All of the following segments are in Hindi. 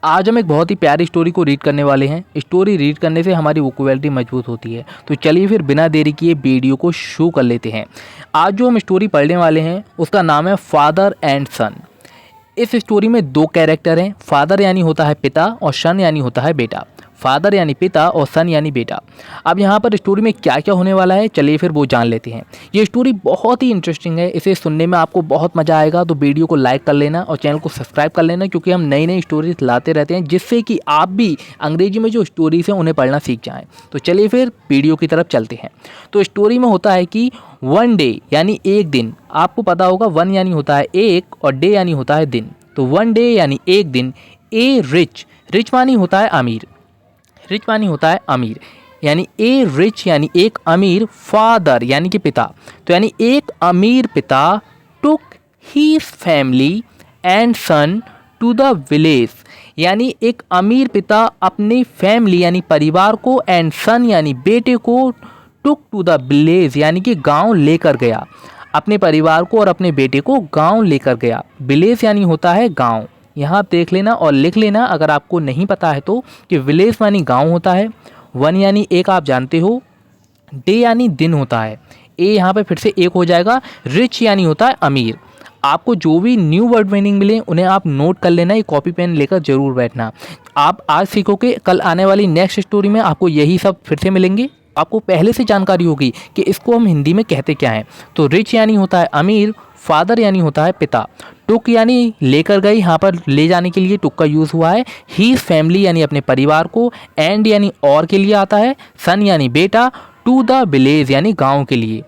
आज हम एक बहुत ही प्यारी स्टोरी को रीड करने वाले हैं। स्टोरी रीड करने से हमारी वोकैबुलरी मजबूत होती है। तो चलिए फिर बिना देरी किए वीडियो को शुरू कर लेते हैं। आज जो हम स्टोरी पढ़ने वाले हैं उसका नाम है फादर एंड सन। इस स्टोरी में दो कैरेक्टर हैं, फादर यानी होता है पिता और सन यानी होता है बेटा। फादर यानी पिता और सन यानी बेटा। अब यहाँ पर स्टोरी में क्या क्या होने वाला है चलिए फिर वो जान लेते हैं। ये स्टोरी बहुत ही इंटरेस्टिंग है, इसे सुनने में आपको बहुत मज़ा आएगा। तो वीडियो को लाइक कर लेना और चैनल को सब्सक्राइब कर लेना, क्योंकि हम नई नई स्टोरीज लाते रहते हैं जिससे कि आप भी अंग्रेजी में जो स्टोरीज हैं उन्हें पढ़ना सीख जाएँ। तो चलिए फिर वीडियो की तरफ चलते हैं। तो स्टोरी में होता है कि वन डे यानी एक दिन, आपको पता होगा वन यानी होता है एक और डे यानी होता है दिन। तो वन डे यानी एक दिन, ए रिच, रिच मानी होता है अमीर, रिच मानी होता है अमीर, यानी ए रिच यानी एक अमीर, फादर यानी कि पिता, तो यानी एक अमीर पिता took his family and son to the village, यानी एक अमीर पिता अपनी फैमिली यानी परिवार को एंड सन यानी बेटे को टुक टू द विलेज यानी कि गांव लेकर गया। अपने परिवार को और अपने बेटे को गांव लेकर गया। विलेज यानी होता है गांव। यहाँ आप देख लेना और लिख लेना अगर आपको नहीं पता है तो, कि विलेज यानी गांव होता है, वन यानी एक आप जानते हो, डे यानी दिन होता है, ए यहाँ पे फिर से एक हो जाएगा, रिच यानी होता है अमीर। आपको जो भी न्यू वर्ड मीनिंग मिले उन्हें आप नोट कर लेना, ये कॉपी पेन लेकर जरूर बैठना। आप आज सीखोगे, कल आने वाली नेक्स्ट स्टोरी में आपको यही सब फिर से मिलेंगे। आपको पहले से जानकारी होगी कि इसको हम हिंदी में कहते क्या हैं। तो रिच यानी होता है अमीर, फादर यानी होता है पिता, टुक यानी लेकर गई, यहाँ पर ले जाने के लिए टुक का यूज़ हुआ है, हीज फैमिली यानी अपने परिवार को, एंड यानी और के लिए आता है, सन यानी बेटा, टू द विलेज यानी गांव के लिए।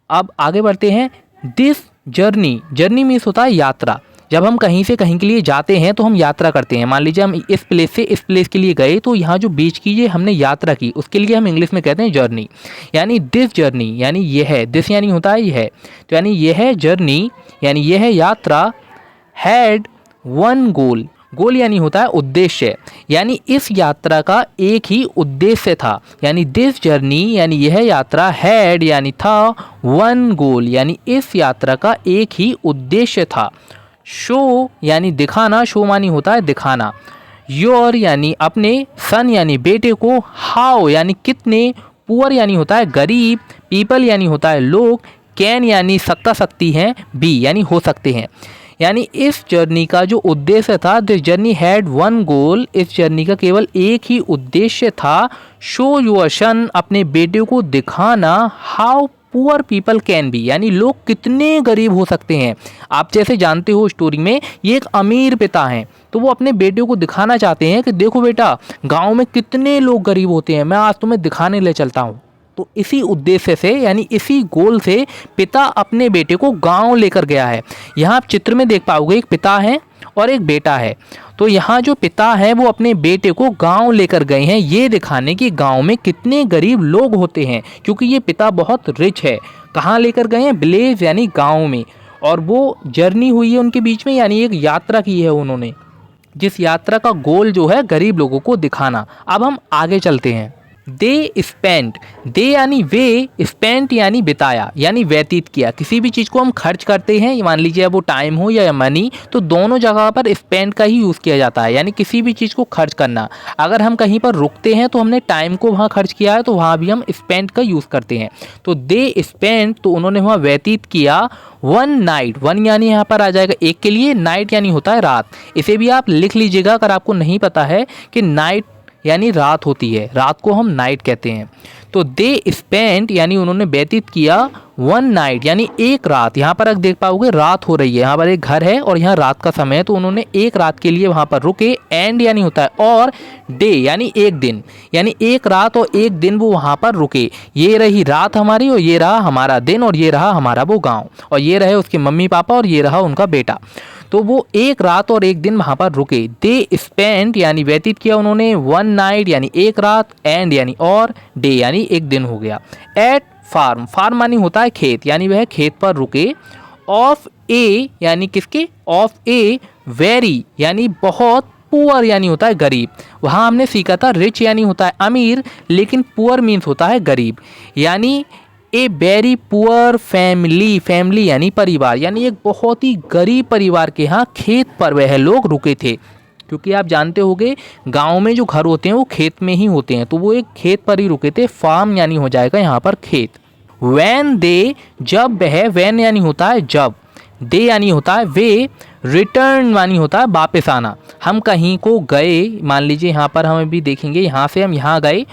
अब आगे बढ़ते हैं। दिस जर्नी, जर्नी मीन्स होता है यात्रा। जब हम कहीं से कहीं के लिए जाते हैं तो हम यात्रा करते हैं। मान लीजिए हम इस प्लेस से इस प्लेस के लिए गए, तो यहाँ जो बीच की ये हमने यात्रा की उसके लिए हम इंग्लिश में कहते हैं जर्नी। यानी दिस जर्नी यानी ये है, दिस यानी होता है यह, तो यानी यह है जर्नी यानी यह है यात्रा, हैड वन गोल, गोल यानी होता है उद्देश्य, यानी इस यात्रा का एक ही उद्देश्य था। यानी दिस जर्नी यानी यह यात्रा, हैड यानी था, वन गोल यानी इस यात्रा का एक ही उद्देश्य था। शो यानी दिखाना, शो मानी होता है दिखाना, योर यानी अपने, सन यानी बेटे को, हाउ यानी कितने, पुअर यानी होता है गरीब, पीपल यानी होता है लोग, कैन यानी सकता सकती हैं, बी यानी हो सकते हैं। यानी इस जर्नी का जो उद्देश्य था, this journey had one goal, इस जर्नी का केवल एक ही उद्देश्य था, शो योर सन अपने बेटे को दिखाना, how poor people can be यानी लोग कितने गरीब हो सकते हैं। आप जैसे जानते हो स्टोरी में ये एक अमीर पिता हैं, तो वो अपने बेटे को दिखाना चाहते हैं कि देखो बेटा गांव में कितने लोग गरीब होते हैं, मैं आज तुम्हें दिखाने ले चलता हूँ। तो इसी उद्देश्य से यानी इसी गोल से पिता अपने बेटे को गांव लेकर गया है। यहाँ आप चित्र में देख पाओगे एक पिता है और एक बेटा है। तो यहाँ जो पिता है वो अपने बेटे को गांव लेकर गए हैं ये दिखाने कि गांव में कितने गरीब लोग होते हैं, क्योंकि ये पिता बहुत रिच है। कहाँ लेकर गए हैं? विलेज यानी गांव में। और वो जर्नी हुई है उनके बीच में, यानी एक यात्रा की है उन्होंने, जिस यात्रा का गोल जो है गरीब लोगों को दिखाना। अब हम आगे चलते हैं। दे स्पेंट, दे यानी वे, स्पेंट यानी बिताया यानी व्यतीत किया। किसी भी चीज़ को हम खर्च करते हैं, मान लीजिए वो टाइम हो या मनी, तो दोनों जगह पर स्पेंट का ही यूज़ किया जाता है, यानी किसी भी चीज़ को खर्च करना। अगर हम कहीं पर रुकते हैं तो हमने टाइम को वहाँ खर्च किया है, तो वहाँ भी हम स्पेंट का यूज़ करते हैं। तो दे स्पेंट, तो उन्होंने वहाँ व्यतीत किया, वन नाइट, वन यानी यहाँ पर आ जाएगा एक के लिए, नाइट यानी होता है रात। इसे भी आप लिख लीजिएगा अगर आपको नहीं पता है कि नाइट यानी रात होती है, रात को हम नाइट कहते हैं। तो दे स्पेंट यानी उन्होंने व्यतीत किया, वन नाइट यानी एक रात। यहाँ पर आप देख पाओगे रात हो रही है, यहाँ पर एक घर है और यहाँ रात का समय है, तो उन्होंने एक रात के लिए वहाँ पर रुके। एंड यानी होता है और, डे यानी एक दिन, यानी एक रात और एक दिन वो वहाँ पर रुके। ये रही रात हमारी और ये रहा हमारा दिन और ये रहा हमारा वो गाँव, और ये रहे उसके मम्मी पापा और ये रहा उनका बेटा। तो वो एक रात और एक दिन वहाँ पर रुके। दे स्पेंट यानी व्यतीत किया उन्होंने, वन नाइट यानी एक रात, एंड यानी और, डे यानी एक दिन हो गया। एट फार्म, फार्म मानी होता है खेत, यानी वह खेत पर रुके। ऑफ ए यानी किसके? ऑफ ए, वेरी यानी बहुत, पुअर यानी होता है गरीब। वहाँ हमने सीखा था रिच यानी होता है अमीर, लेकिन पुअर मीन्स होता है गरीब। यानी a very poor family, family यानी परिवार, यानी एक बहुत ही गरीब परिवार के यहाँ खेत पर वह लोग रुके थे। क्योंकि आप जानते होंगे गांव में जो घर होते हैं वो खेत में ही होते हैं, तो वो एक खेत पर ही रुके थे। फार्म यानी हो जाएगा यहाँ पर खेत। वैन दे, जब वह, वैन यानी होता है जब, दे यानी होता है वे, रिटर्न यानी होता है वापस आना। हम कहीं को गए, मान लीजिए यहाँ पर हम भी देखेंगे, यहाँ से हम यहाँ गए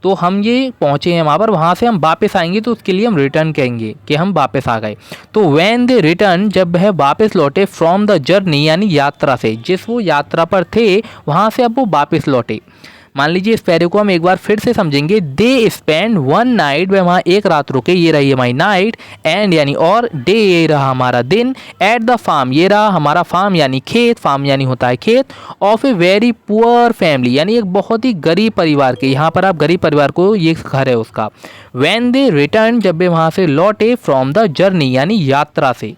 तो हम ये पहुँचे हैं वहाँ पर, वहाँ से हम वापस आएंगे तो उसके लिए हम रिटर्न कहेंगे कि हम वापस आ गए। तो व्हेन दे रिटर्न, जब वह वापस लौटे, फ्रॉम द जर्नी यानी यात्रा से, जिस वो यात्रा पर थे वहाँ से अब वो वापस लौटे। मान लीजिए इस पैरे को हम एक बार फिर से समझेंगे। दे स्पेंड वन नाइट, वह वहाँ एक रात रुके, ये रही हमारी नाइट, एंड यानी और, डे ये रहा हमारा दिन, एट द फार्म ये रहा हमारा फार्म यानी खेत, फार्म यानी होता है खेत, of a very poor family यानी एक बहुत ही गरीब परिवार के, यहाँ पर आप गरीब परिवार को, ये घर है उसका। व्हेन दे रिटर्न, जब वे वहाँ से लौटे, फ्रॉम द जर्नी यानी यात्रा से।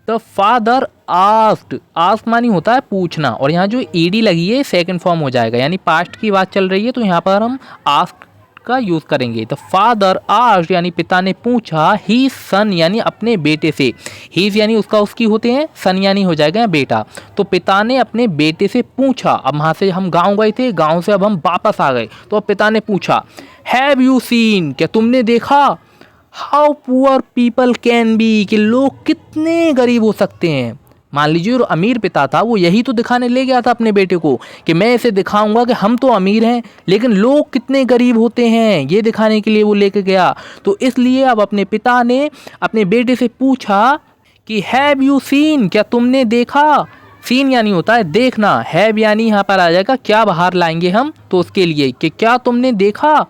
द फादर आस्क्ड, आस्क मानी होता है पूछना, और यहाँ जो ईडी लगी है सेकंड फॉर्म हो जाएगा, यानी पास्ट की बात चल रही है तो यहाँ पर हम आस्क का यूज़ करेंगे। द फादर आस्क्ड यानी पिता ने पूछा, ही सन यानी अपने बेटे से, हीज यानी उसका उसकी होते हैं, सन यानी हो जाएगा बेटा। तो पिता ने अपने बेटे से पूछा, अब वहाँ से हम गाँव गए थे, गाँव से अब हम वापस आ गए, तो अब पिता ने पूछा, हैव यू सीन, क्या तुमने देखा, how poor people can be, कि लोग कितने गरीब हो सकते हैं। मान लीजिए जो अमीर पिता था वो यही तो दिखाने ले गया था अपने बेटे को कि मैं इसे दिखाऊंगा कि हम तो अमीर हैं लेकिन लोग कितने गरीब होते हैं, ये दिखाने के लिए वो लेके गया। तो इसलिए अब अपने पिता ने अपने बेटे से पूछा कि हैव यू सीन, क्या तुमने देखा। सीन यानी होता है देखना, हैव यानी यहाँ पर आ जाएगा क्या बाहर लाएंगे हम, तो उसके लिए कि क्या तुमने देखा।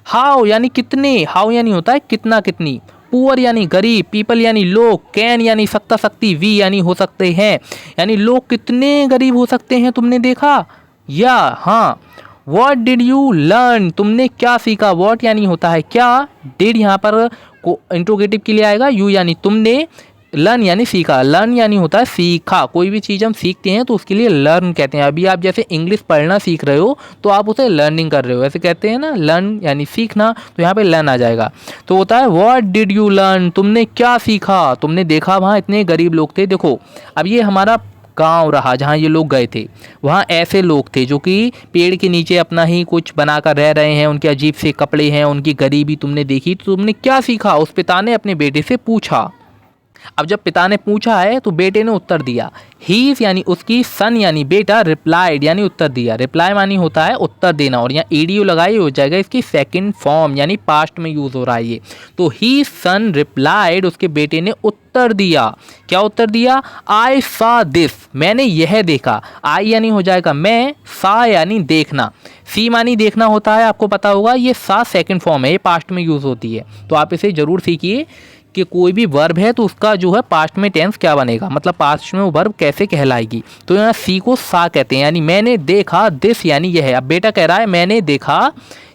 हाउ यानी कितने, हाउ यानी होता है कितना कितनी, पुअर यानी गरीब, पीपल यानी लोग, कैन यानी सकता सकती, वी यानी हो सकते हैं, यानी लोग कितने गरीब हो सकते हैं तुमने देखा या हाँ। व्हाट डिड यू लर्न, तुमने क्या सीखा। व्हाट यानी होता है क्या, डिड यहाँ पर को इंट्रोगेटिव के लिए आएगा, यू यानी तुमने, लर्न यानी सीखा, लर्न यानी होता है सीखा। कोई भी चीज़ हम सीखते हैं तो उसके लिए लर्न कहते हैं। अभी आप जैसे इंग्लिश पढ़ना सीख रहे हो तो आप उसे लर्निंग कर रहे हो, ऐसे कहते हैं ना, लर्न यानी सीखना, तो यहाँ पे लर्न आ जाएगा। तो होता है व्हाट डिड यू लर्न, तुमने क्या सीखा, तुमने देखा वहाँ इतने गरीब लोग थे। देखो अब ये हमारा गांव रहा जहाँ ये लोग गए थे, वहाँ ऐसे लोग थे जो कि पेड़ के नीचे अपना ही कुछ बनाकर रह रहे हैं, उनके अजीब से कपड़े हैं, उनकी गरीबी तुमने देखी, तो तुमने क्या सीखा, उस पिता ने अपने बेटे से पूछा। अब जब पिता ने पूछा है तो बेटे ने उत्तर दिया। ही यानी उसकी, सन यानी बेटा, रिप्लाइड यानी उत्तर दिया। रिप्लाई मानी होता है उत्तर देना, और यहाँ ईडीओ लगाई हो जाएगा इसकी सेकंड फॉर्म यानी पास्ट में यूज हो रहा है ये। तो ही सन रिप्लाइड, उसके बेटे ने उत्तर दिया। क्या उत्तर दिया, आई सा दिस, मैंने यह देखा। आई यानी हो जाएगा मैं, सा यानी देखना, सी मानी देखना होता है, आपको पता होगा। ये सा सेकंड फॉर्म है, ये पास्ट में यूज होती है, तो आप इसे जरूर सीखिए कि कोई भी वर्ब है तो उसका जो है पास्ट में टेंस क्या बनेगा, मतलब पास्ट में वो वर्ब कैसे कहलाएगी। तो यहाँ सी को सा कहते हैं, यानी मैंने देखा, दिस यानी यह है। अब बेटा कह रहा है मैंने देखा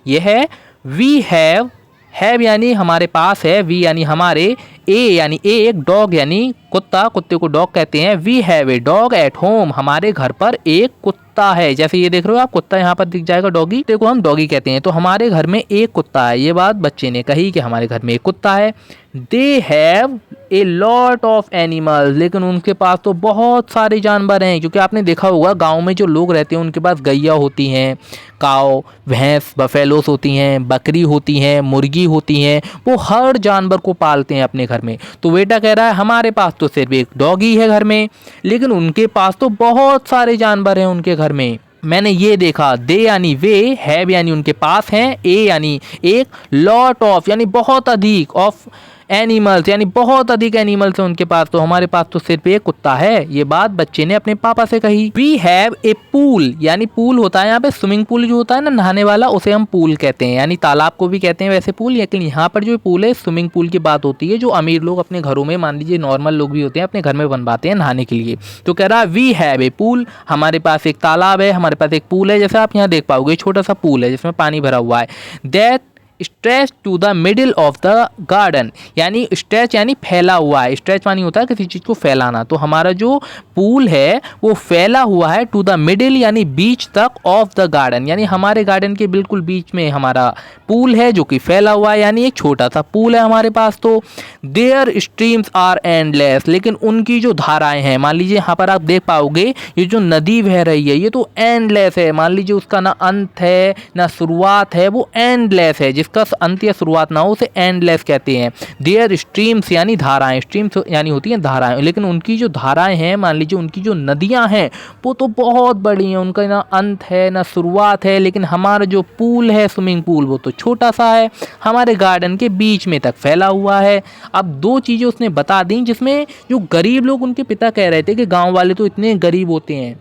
यह है। वी हैव यानी हमारे पास है, वी यानी हमारे, ए यानी एक, डॉग यानी कुत्ता, कुत्ते को डॉग कहते हैं। We have a dog at home, हमारे घर पर एक कुत्ता है। जैसे ये देख रहे हो आप, कुत्ता यहाँ पर दिख जाएगा, डॉगी, देखो हम डॉगी कहते हैं। तो हमारे घर में एक कुत्ता है, ये बात बच्चे ने कही कि हमारे घर में एक कुत्ता है। They have a lot of animals, लेकिन उनके पास तो बहुत सारे जानवर हैं, क्योंकि आपने देखा होगा गांव में जो लोग रहते हैं उनके पास गैया होती हैं, काव, भैंस, बफेलोस होती हैं, बकरी होती हैं, मुर्गी होती हैं, वो हर जानवर को पालते हैं अपने घर में। तो बेटा कह रहा है हमारे पास तो सिर्फ एक डॉगी है घर में, लेकिन उनके पास तो बहुत सारे जानवर हैं उनके घर में। मैंने ये देखा। दे यानी वे, हैव यानी उनके पास हैं, ए यानी एक, लॉट ऑफ यानी बहुत अधिक, ऑफ एनिमल्स यानी बहुत अधिक एनिमल्स हैं उनके पास, तो हमारे पास तो सिर्फ एक कुत्ता है। ये बात बच्चे ने अपने पापा से कही। वी हैव ए पूल, यानी पूल होता है यहाँ पे स्विमिंग पूल जो होता है ना नहाने वाला, उसे हम पूल कहते हैं, यानी तालाब को भी कहते हैं वैसे पूल, लेकिन यहाँ पर जो पूल है स्विमिंग पूल की बात होती है, जो अमीर लोग अपने घरों में, मान लीजिए नॉर्मल लोग भी होते हैं, अपने घर में बनवाते हैं नहाने के लिए। तो कह रहा है वी हैव ए पूल, हमारे पास एक तालाब है, हमारे पास एक पूल है। जैसे आप यहाँ देख पाओगे छोटा सा पूल है जिसमें पानी भरा हुआ है। That stretch to the middle of the garden, यानी स्ट्रेच यानी फैला हुआ है, स्ट्रेच मानी होता है किसी चीज़ को फैलाना। तो हमारा जो पूल है वो फैला हुआ है टू द मिडिल यानी बीच तक ऑफ द गार्डन, यानी हमारे गार्डन के बिल्कुल बीच में हमारा पूल है जो कि फैला हुआ है, यानी एक छोटा सा पूल है हमारे पास। तो देयर स्ट्रीम्स आर एंडलेस, लेकिन उनकी जो धाराएं हैं, मान लीजिए यहाँ पर आप देख पाओगे ये जो नदी बह रही है ये तो एंडलेस है, मान लीजिए उसका ना अंत है ना शुरुआत है, वो एंडलेस है, जिसका अंत या शुरुआत ना हो उसे एंडलेस कहते हैं। देयर स्ट्रीम्स यानी धाराएं, स्ट्रीम्स यानी होती हैं धाराएं, लेकिन उनकी जो धाराएं हैं, मान लीजिए उनकी जो नदियां हैं वो तो बहुत बड़ी हैं, उनका ना अंत है ना शुरुआत है, लेकिन हमारा जो पूल है स्विमिंग पूल वो तो छोटा सा है, हमारे गार्डन के बीच में तक फैला हुआ है। अब दो चीज़ें उसने बता दी जिसमें जो गरीब लोग, उनके पिता कह रहे थे कि गांव वाले तो इतने गरीब होते हैं,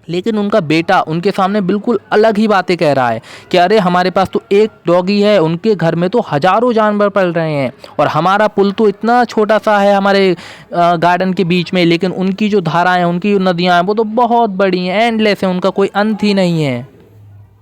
लेकिन उनका बेटा उनके सामने बिल्कुल अलग ही बातें कह रहा है कि अरे हमारे पास तो एक डॉगी है, उनके घर में तो हजारों जानवर पल रहे हैं, और हमारा पुल तो इतना छोटा सा है हमारे गार्डन के बीच में, लेकिन उनकी जो धाराएं हैं, उनकी जो नदियाँ हैं वो तो बहुत बड़ी हैं, एंडलेस है, उनका कोई अंत ही नहीं है।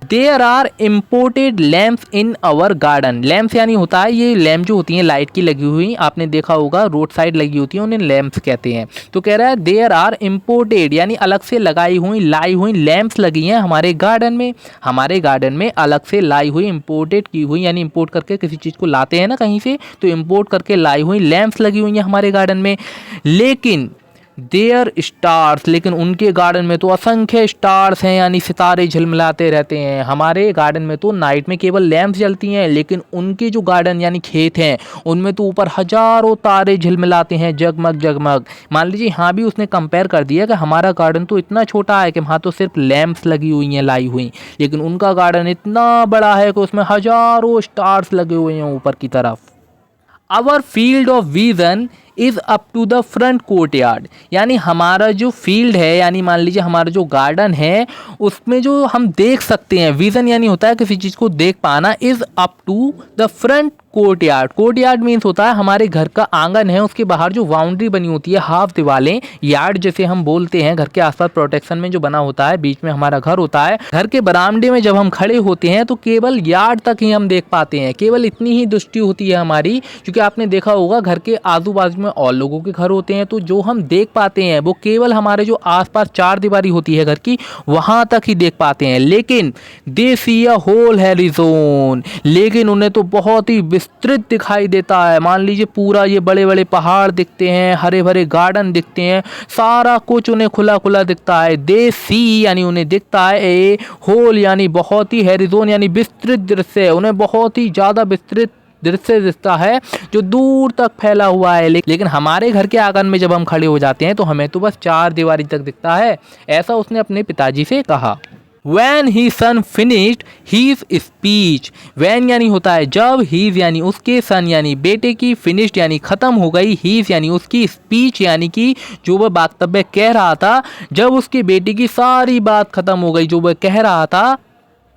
There are imported lamps in our garden, lamps यानी होता है ये लैम्प जो होती हैं लाइट की लगी हुई, आपने देखा होगा रोड साइड लगी होती है, उन्हें लैम्प्स कहते हैं। तो कह रहा है देयर आर इम्पोर्टेड यानी अलग से लगाई हुई लाई हुई लैम्प्स लगी हैं हमारे गार्डन में, हमारे गार्डन में अलग से लाई हुई इम्पोर्टेड की हुई, यानी इम्पोर्ट करके किसी चीज़ को लाते हैं ना कहीं से, तो इम्पोर्ट करके लाई हुई लैम्प्स लगी हुई हैं हमारे गार्डन में। लेकिन देयर स्टार्स, लेकिन उनके गार्डन में तो असंख्य स्टार्स हैं, यानी सितारे झिलमिलाते रहते हैं। हमारे गार्डन में तो नाइट में केवल लैंप्स जलती हैं, लेकिन उनके जो गार्डन यानी खेत हैं उनमें तो ऊपर हजारों तारे झिलमिलाते हैं, जगमग जगमग। मान लीजिए यहाँ भी उसने कंपेयर कर दिया कि हमारा गार्डन तो इतना छोटा है कि वहाँ तो सिर्फ लैंप्स लगी हुई हैं लाई हुई, लेकिन उनका गार्डन इतना बड़ा है कि उसमें हजारों स्टार्स लगे हुए हैं ऊपर की तरफ। Our field of vision is up to the front courtyard, यानी हमारा जो फील्ड है, यानी मान लीजिए हमारा जो गार्डन है उसमें जो हम देख सकते हैं, विजन यानी होता है किसी चीज़ को देख पाना, is up to the front courtyard. Courtyard means होता है हमारे घर का आंगन है, उसके बाहर जो बाउंड्री बनी होती है, हाफ दीवारें, यार्ड जैसे हम बोलते हैं, घर के आसपास प्रोटेक्शन में जो बना होता है, बीच में हमारा घर होता है। घर के बरामदे में जब हम खड़े होते हैं तो केवल यार्ड तक ही हम देख पाते हैं, केवल इतनी ही दृष्टि होती है हमारी, क्योंकि आपने देखा होगा घर के आजू बाजू में और लोगों के घर होते हैं, तो जो हम देख पाते हैं वो केवल हमारे जो आसपास चार दीवारी होती है घर की, वहां तक ही देख पाते हैं। लेकिन दे सी अ होल हैरिजोन, लेकिन उन्हें तो बहुत ही विस्तृत दिखाई देता है। मान लीजिए पूरा ये बड़े बड़े पहाड़ दिखते हैं, हरे भरे गार्डन दिखते हैं, सारा कुछ उन्हें खुला खुला दिखता है। दे सी यानी उन्हें दिखता है, ए होल यानी बहुत ही, हैरिजोन यानी विस्तृत दृश्य, उन्हें बहुत ही ज़्यादा विस्तृत दृश्य दिखता है जो दूर तक फैला हुआ है। लेकिन हमारे घर के आंगन में जब हम खड़े हो जाते हैं तो हमें तो बस चार दीवारी तक दिखता है, ऐसा उसने अपने पिताजी से कहा। When his son finished his speech, when यानी होता है जब, his यानी उसके, son यानी बेटे की, finished यानी ख़त्म हो गई, his यानी उसकी, speech यानी कि जो वह वक्तव्य कह रहा था, जब उसके बेटे की सारी बात ख़त्म हो गई जो वह कह रहा था,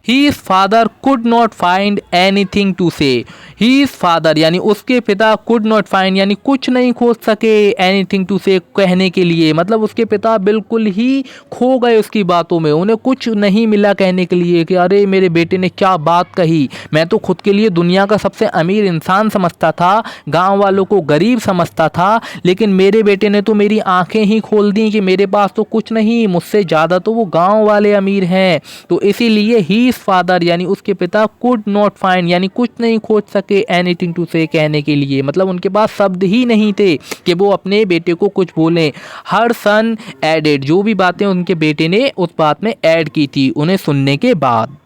His father could not find anything to say. His father यानी उसके पिता could not find यानी कुछ नहीं खोज सके, anything to say कहने के लिए, मतलब उसके पिता बिल्कुल ही खो गए उसकी बातों में, उन्हें कुछ नहीं मिला कहने के लिए कि अरे मेरे बेटे ने क्या बात कही। मैं तो खुद के लिए दुनिया का सबसे अमीर इंसान समझता था, गांव वालों को गरीब समझता था, लेकिन मेरे बेटे ने तो मेरी आंखें ही खोल दी कि मेरे पास तो कुछ नहीं, मुझसे ज़्यादा तो वो गाँव वाले अमीर हैं। तो इसीलिए ही फादर यानी उसके पिता कुड नॉट फाइंड यानी कुछ नहीं खोज सके, एनीथिंग टू से कहने के लिए, मतलब उनके पास शब्द ही नहीं थे कि वो अपने बेटे को कुछ बोलें। हर सन एडेड, जो भी बातें उनके बेटे ने उस बात में ऐड की थी उन्हें सुनने के बाद।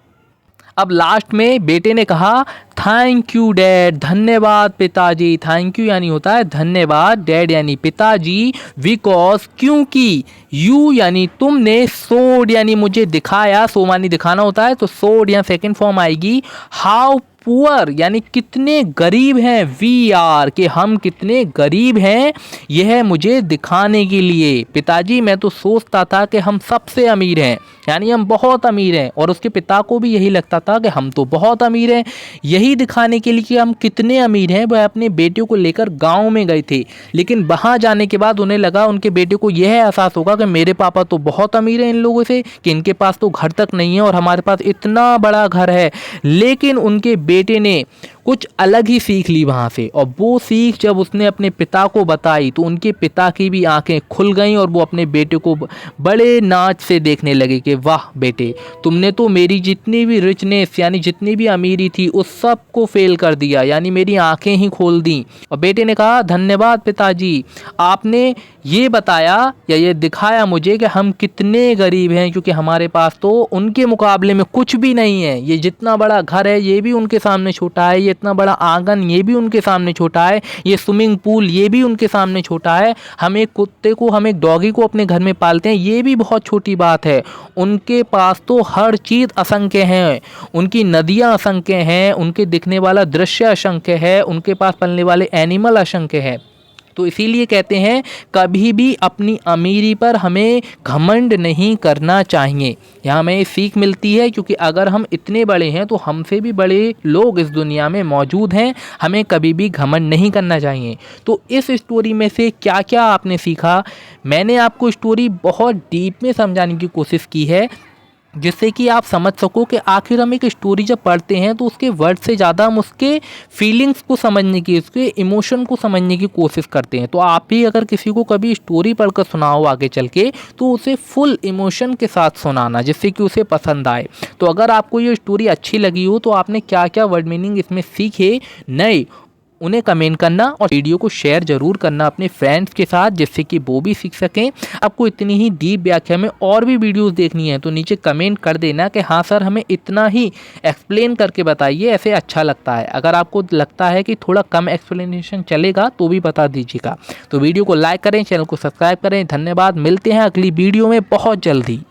अब लास्ट में बेटे ने कहा थैंक यू डैड, धन्यवाद पिताजी। थैंक यू यानी होता है धन्यवाद, डैड यानी पिताजी, बिकॉज क्योंकि, यू यानी तुमने, शोड यानी मुझे दिखाया, सो मानी दिखाना होता है तो शोड या सेकंड फॉर्म आएगी, हाउ पुअर यानी कितने गरीब हैं, वी आर कि हम कितने गरीब हैं, यह मुझे दिखाने के लिए। पिताजी मैं तो सोचता था कि हम सबसे अमीर हैं, यानी हम बहुत अमीर हैं, और उसके पिता को भी यही लगता था कि हम तो बहुत अमीर हैं। यही दिखाने के लिए कि हम कितने अमीर हैं वह अपने बेटे को लेकर गांव में गए थे, लेकिन वहां जाने के बाद उन्हें लगा, उनके बेटे को यह एहसास होगा कि मेरे पापा तो बहुत अमीर हैं इन लोगों से, कि इनके पास तो घर तक नहीं है और हमारे पास इतना बड़ा घर है। लेकिन उनके बेटे ने कुछ अलग ही सीख ली वहाँ से, और वो सीख जब उसने अपने पिता को बताई तो उनके पिता की भी आंखें खुल गईं और वो अपने बेटे को बड़े नाच से देखने लगे कि वाह बेटे, तुमने तो मेरी जितनी भी रिचनेस यानी जितनी भी अमीरी थी उस सब को फेल कर दिया, यानी मेरी आंखें ही खोल दी। और बेटे ने कहा धन्यवाद पिताजी, आपने ये बताया या ये दिखाया मुझे कि हम कितने गरीब हैं, क्योंकि हमारे पास तो उनके मुकाबले में कुछ भी नहीं है। ये जितना बड़ा घर है ये भी उनके सामने छोटा है, ये इतना बड़ा आंगन ये भी उनके सामने छोटा है, ये स्विमिंग पूल ये भी उनके सामने छोटा है, हम एक कुत्ते को, हम एक डॉगी को अपने घर में पालते हैं, ये भी बहुत छोटी बात है। उनके पास तो हर चीज़ असंख्य है, उनकी नदियाँ असंख्य हैं, उनके दिखने वाला दृश्य असंख्य है, उनके पास पलने वाले एनिमल असंख्य है। तो इसीलिए कहते हैं कभी भी अपनी अमीरी पर हमें घमंड नहीं करना चाहिए। यहाँ हमें सीख मिलती है, क्योंकि अगर हम इतने बड़े हैं तो हमसे भी बड़े लोग इस दुनिया में मौजूद हैं, हमें कभी भी घमंड नहीं करना चाहिए। तो इस स्टोरी में से क्या क्या आपने सीखा, मैंने आपको स्टोरी बहुत डीप में समझाने की कोशिश की है, जिससे कि आप समझ सको कि आखिर हम एक स्टोरी जब पढ़ते हैं तो उसके वर्ड से ज़्यादा हम उसके फीलिंग्स को समझने की, उसके इमोशन को समझने की कोशिश करते हैं। तो आप भी अगर किसी को कभी स्टोरी पढ़कर सुनाओ आगे चल के, तो उसे फुल इमोशन के साथ सुनाना, जिससे कि उसे पसंद आए। तो अगर आपको ये स्टोरी अच्छी लगी हो तो आपने क्या क्या वर्ड मीनिंग इसमें सीखे नए, उन्हें कमेंट करना और वीडियो को शेयर जरूर करना अपने फ्रेंड्स के साथ, जिससे कि वो भी सीख सकें। आपको इतनी ही डीप व्याख्या में और भी वीडियोस देखनी है तो नीचे कमेंट कर देना कि हाँ सर हमें इतना ही एक्सप्लेन करके बताइए, ऐसे अच्छा लगता है। अगर आपको लगता है कि थोड़ा कम एक्सप्लेनेशन चलेगा तो भी बता दीजिएगा। तो वीडियो को लाइक करें, चैनल को सब्सक्राइब करें। धन्यवाद, मिलते हैं अगली वीडियो में बहुत जल्दी।